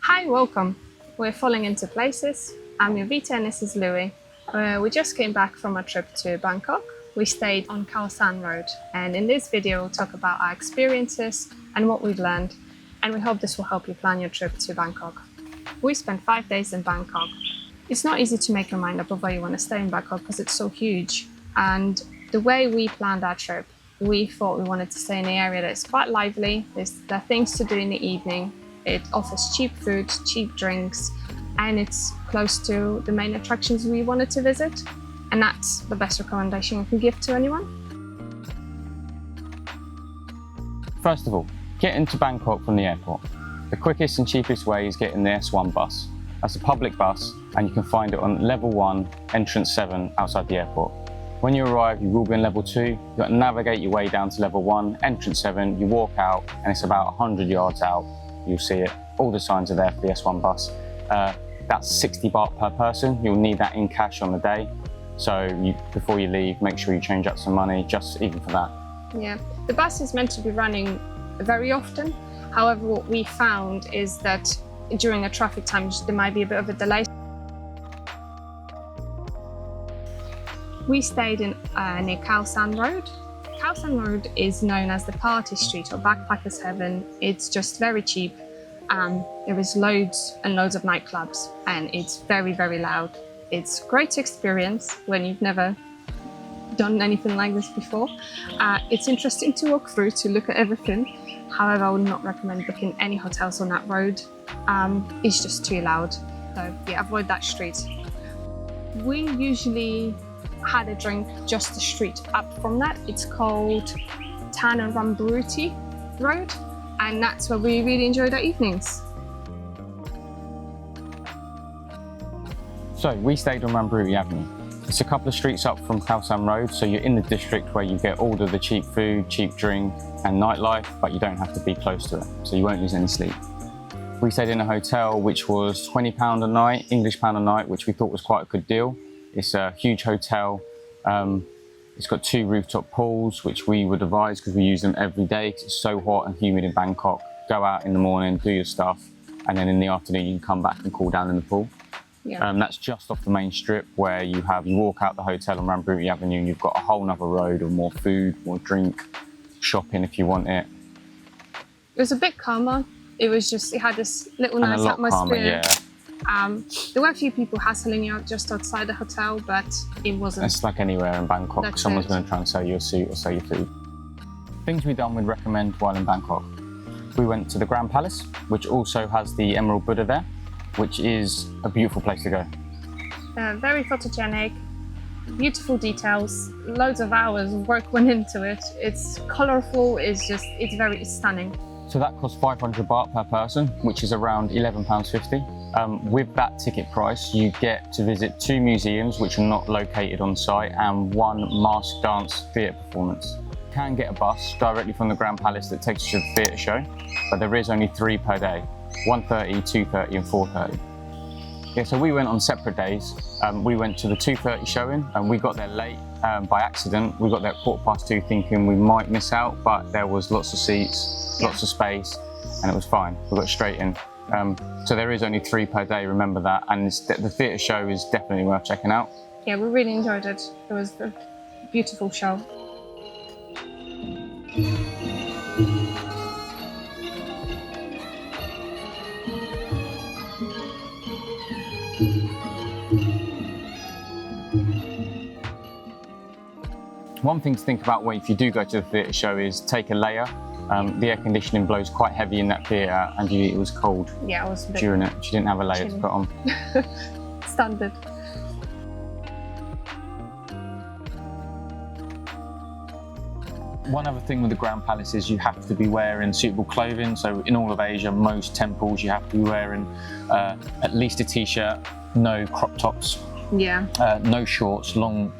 Hi, welcome. We're falling into places. I'm your Vita and this is Louis. We just came back from a trip to Bangkok. We stayed on Khao San Road, and in this video we'll talk about our experiences and what we've learned, and we hope this will help you plan your trip to Bangkok. We spent 5 days in Bangkok. It's not easy to make your mind up of where you want to stay in Bangkok because it's so huge, and the way we planned our trip, we thought we wanted to stay in an area that's quite lively. There are things to do in the evening. It offers cheap food, cheap drinks, and it's close to the main attractions we wanted to visit. And that's the best recommendation we can give to anyone. First of all, get into Bangkok from the airport. The quickest and cheapest way is getting the S1 bus. That's a public bus, and you can find it on level 1, entrance 7 outside the airport. When you arrive, you will be in level 2. You've got to navigate your way down to level 1, entrance 7, you walk out, and it's about 100 yards out. You'll see it. All the signs are there for the S1 bus. That's 60 baht per person. You'll need that in cash on the day. So before you leave, make sure you change up some money, just even for that. Yeah, the bus is meant to be running very often. However, what we found is that during the traffic times, there might be a bit of a delay. We stayed in near Khao San Road. Khao San Road is known as the party street or backpackers heaven. It's just very cheap. There is loads and loads of nightclubs, and it's very, very loud. It's great to experience when you've never done anything like this before. It's interesting to walk through to look at everything. However, I would not recommend booking any hotels on that road. It's just too loud. So yeah, avoid that street. We usually had a drink just the street up from that. It's called Tanah Rambruti Road, and that's where we really enjoyed our evenings. So we stayed on Rambruti Avenue. It's a couple of streets up from Khao San Road, so you're in the district where you get all of the cheap food, cheap drink and nightlife, but you don't have to be close to it, so you won't lose any sleep. We stayed in a hotel which was £20 a night, English pound a night, which we thought was quite a good deal. It's a huge hotel. It's got 2 rooftop pools, which we would advise because we use them every day because it's so hot and humid in Bangkok. Go out in the morning, do your stuff, and then in the afternoon you can come back and cool down in the pool. Yeah. That's just off the main strip where you walk out the hotel on Rambruti Avenue and you've got a whole nother road of more food, more drink, shopping if you want it. It was a bit calmer. It had this little nice atmosphere. Calmer, yeah. There were a few people hassling you just outside the hotel, but it wasn't. It's like anywhere in Bangkok. Someone's going to try and sell you a suit or sell you food. Things we've done, we'd recommend while in Bangkok. We went to the Grand Palace, which also has the Emerald Buddha there, which is a beautiful place to go. Very photogenic, beautiful details, loads of hours of work went into it. It's colourful, it's very stunning. So that costs 500 baht per person, which is around £11.50. With that ticket price, you get to visit 2 museums, which are not located on site, and 1 masked dance theatre performance. You can get a bus directly from the Grand Palace that takes you to the theatre show, but there is only 3 per day, 1:30, 2:30 and 4:30. Yeah, so we went on separate days. We went to the 2:30 showing and we got there late by accident. We got there at 2:15 thinking we might miss out, but there was lots of seats, lots of space, and it was fine. We got straight in. So there is only 3 per day, remember that, and the theatre show is definitely worth checking out. Yeah, we really enjoyed it. It was a beautiful show. One thing to think about if you do go to the theatre show is take a layer. The air conditioning blows quite heavy in that theatre, and it was cold. Yeah, it was a bit during it. She didn't have a layer to put on. Standard. One other thing with the Grand Palace is you have to be wearing suitable clothing. So in all of Asia, most temples, you have to be wearing at least a t-shirt, no crop tops, no shorts, long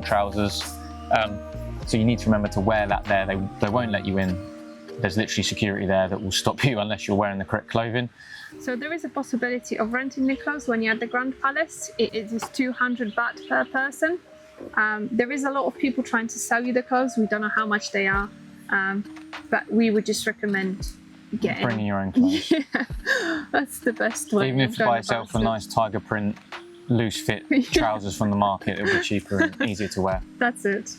trousers. So you need to remember to wear that there. They won't let you in. There's literally security there that will stop you unless you're wearing the correct clothing. So there is a possibility of renting the clothes when you're at the Grand Palace. It is 200 baht per person. There is a lot of people trying to sell you the clothes. We don't know how much they are, but we would just recommend bringing your own clothes. That's the best way. Even if of you going buy yourself a about it. nice tiger print, loose fit trousers from the market, it'll be cheaper and easier to wear. That's it.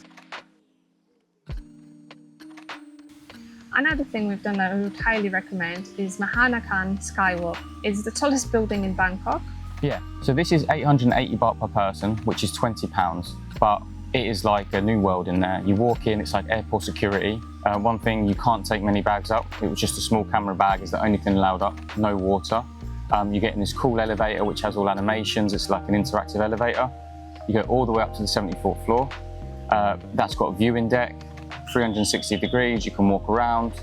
Another thing we've done that I would highly recommend is Mahanakan Skywalk. It's the tallest building in Bangkok. Yeah, so this is 880 baht per person, which is £20, but it is like a new world in there. You walk in, it's like airport security. One thing, you can't take many bags up. It was just a small camera bag is the only thing allowed up, no water. You get in this cool elevator which has all animations. It's like an interactive elevator. You go all the way up to the 74th floor. That's got a viewing deck, 360 degrees. You can walk around,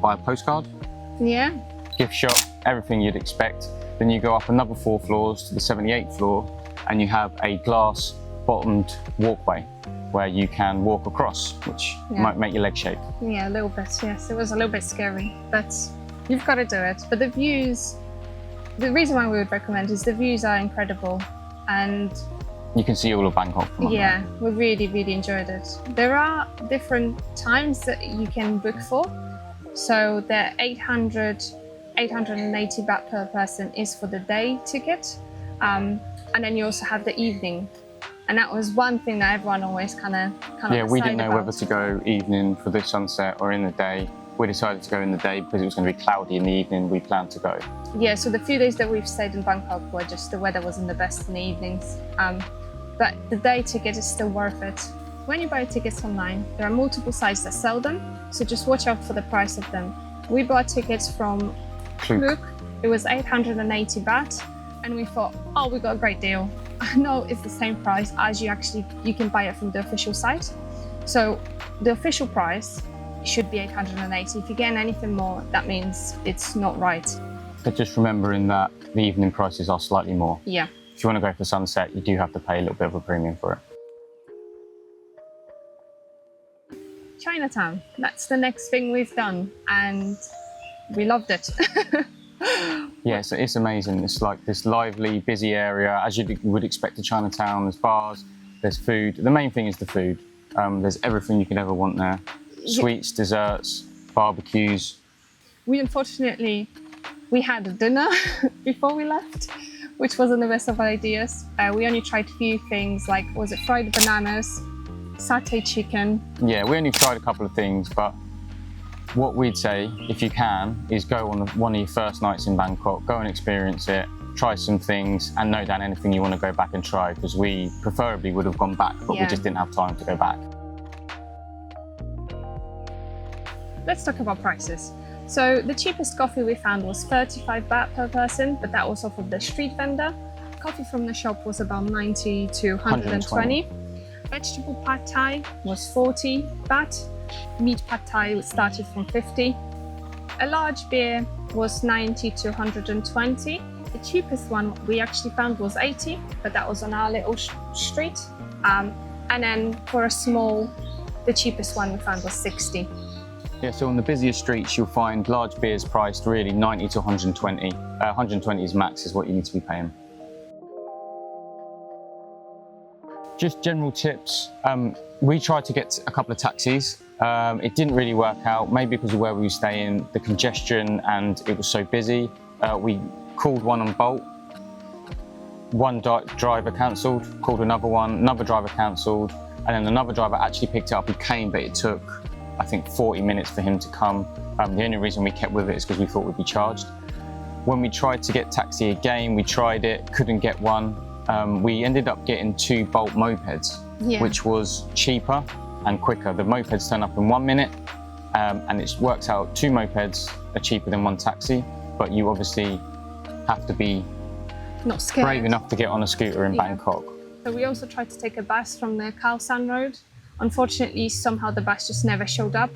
buy a postcard, Yeah. gift shop, everything you'd expect. Then you go up another 4 floors to the 78th floor and you have a glass bottomed walkway where you can walk across, which might make your leg shake. Yeah, a little bit, yes. It was a little bit scary, but you've got to do it. But the views, the reason why we would recommend is the views are incredible. And You can see all of Bangkok from up yeah, we really, really enjoyed it. There are different times that you can book for. So the 880 baht per person is for the day ticket. And then you also have the evening. And that was one thing that everyone always kind of Yeah, we didn't know about. whether to go evening for the sunset or in the day. We decided to go in the day because it was going to be cloudy in the evening. We planned to go. Yeah, so the few days that we've stayed in Bangkok were just the weather wasn't the best in the evenings. But the day ticket is still worth it. When you buy tickets online, there are multiple sites that sell them, so just watch out for the price of them. We bought tickets from Klook. Klook. It was 880 baht, and we thought, oh, we got a great deal. No, it's the same price as you can buy it from the official site. So the official price should be 880. If you get anything more, that means it's not right. But just remembering that the evening prices are slightly more. Yeah. If you want to go for sunset, you do have to pay a little bit of a premium for it. Chinatown, that's the next thing we've done, and we loved it. Yeah, so it's amazing. It's like this lively, busy area, as you would expect in Chinatown. There's bars, there's food. The main thing is the food. There's everything you could ever want there. Sweets, desserts, barbecues. We had a dinner before we left, which wasn't the best of ideas. We only tried a few things like, was it fried bananas, satay chicken. Yeah, we only tried a couple of things, but what we'd say, if you can, is go on one of your first nights in Bangkok, go and experience it, try some things, and note down anything you want to go back and try, because we preferably would have gone back, but we just didn't have time to go back. Let's talk about prices. So the cheapest coffee we found was 35 baht per person, but that was off of the street vendor. Coffee from the shop was about 90 to 120. Vegetable pad thai was 40 baht. Meat pad thai started from 50. A large beer was 90 to 120. The cheapest one we actually found was 80, but that was on our little street. And then for a small, the cheapest one we found was 60. Yeah, so on the busiest streets, you'll find large beers priced really 90 to 120. 120 is max, is what you need to be paying. Just general tips. We tried to get a couple of taxis. It didn't really work out, maybe because of where we were staying, the congestion, and it was so busy. We called one on Bolt. One driver cancelled, called another one, another driver cancelled, and then another driver actually picked it up. He came, but it took, I think, 40 minutes for him to come. The only reason we kept with it is because we thought we'd be charged. When we tried to get taxi again, we tried it, couldn't get one. We ended up getting 2 Bolt mopeds, which was cheaper and quicker. The mopeds turn up in 1 minute, and it works out 2 mopeds are cheaper than 1 taxi, but you obviously have to be not scared. Brave enough to get on a scooter in Bangkok. So we also tried to take a bus from the Khao San Road. Unfortunately, somehow the bus just never showed up.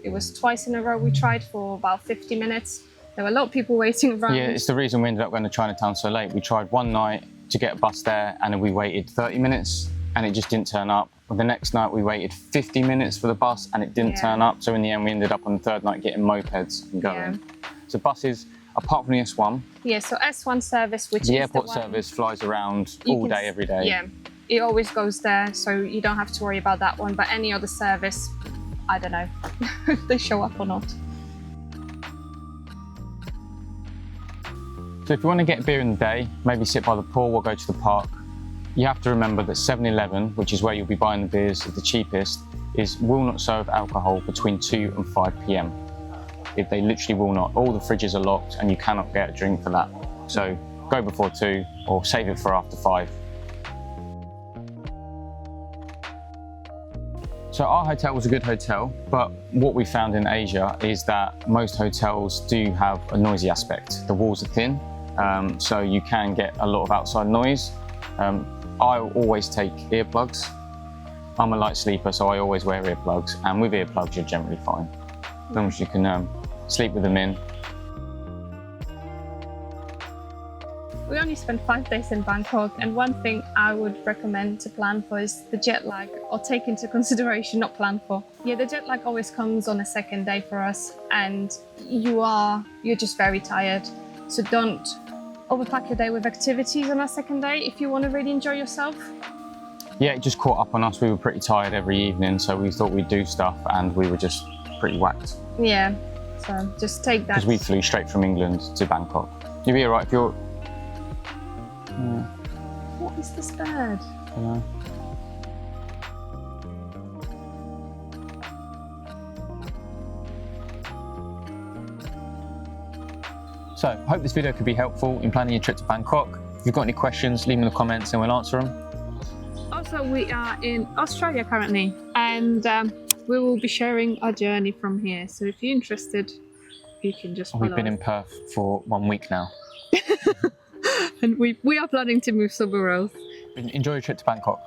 It was twice in a row we tried for about 50 minutes. There were a lot of people waiting around. Yeah, it's the reason we ended up going to Chinatown so late. We tried one night to get a bus there, and then we waited 30 minutes and it just didn't turn up. The next night we waited 50 minutes for the bus and it didn't turn up. So in the end we ended up on the third night getting mopeds and going. So buses, apart from the S1. Yeah, so S1 service, which the is airport the one service flies around all day, every day. Yeah, it always goes there, so you don't have to worry about that one. But any other service, I don't know if they show up or not. So if you want to get a beer in the day, maybe sit by the pool or go to the park, you have to remember that 7-Eleven, which is where you'll be buying the beers at the cheapest, will not serve alcohol between 2 and 5 p.m. They literally will not. All the fridges are locked and you cannot get a drink for that. So go before 2 or save it for after 5. So our hotel was a good hotel, but what we found in Asia is that most hotels do have a noisy aspect. The walls are thin, so you can get a lot of outside noise. I always take earplugs. I'm a light sleeper, so I always wear earplugs, and with earplugs you're generally fine, as long as you can sleep with them in. We only spent 5 days in Bangkok, and one thing I would recommend to plan for is the jet lag, or take into consideration, not plan for. Yeah, the jet lag always comes on a second day for us, and you're just very tired. So don't overpack your day with activities on our second day if you want to really enjoy yourself. Yeah, it just caught up on us. We were pretty tired every evening, so we thought we'd do stuff, and we were just pretty whacked. Yeah, so just take that. Because we flew straight from England to Bangkok. You'll be alright if you're... What is this bird? Yeah. So, hope this video could be helpful in planning your trip to Bangkok. If you've got any questions, leave them in the comments and we'll answer them. Also, we are in Australia currently, and we will be sharing our journey from here. So if you're interested, you can just follow We've been us. in Perth for 1 week now. And we are planning to move somewhere else. Enjoy your trip to Bangkok.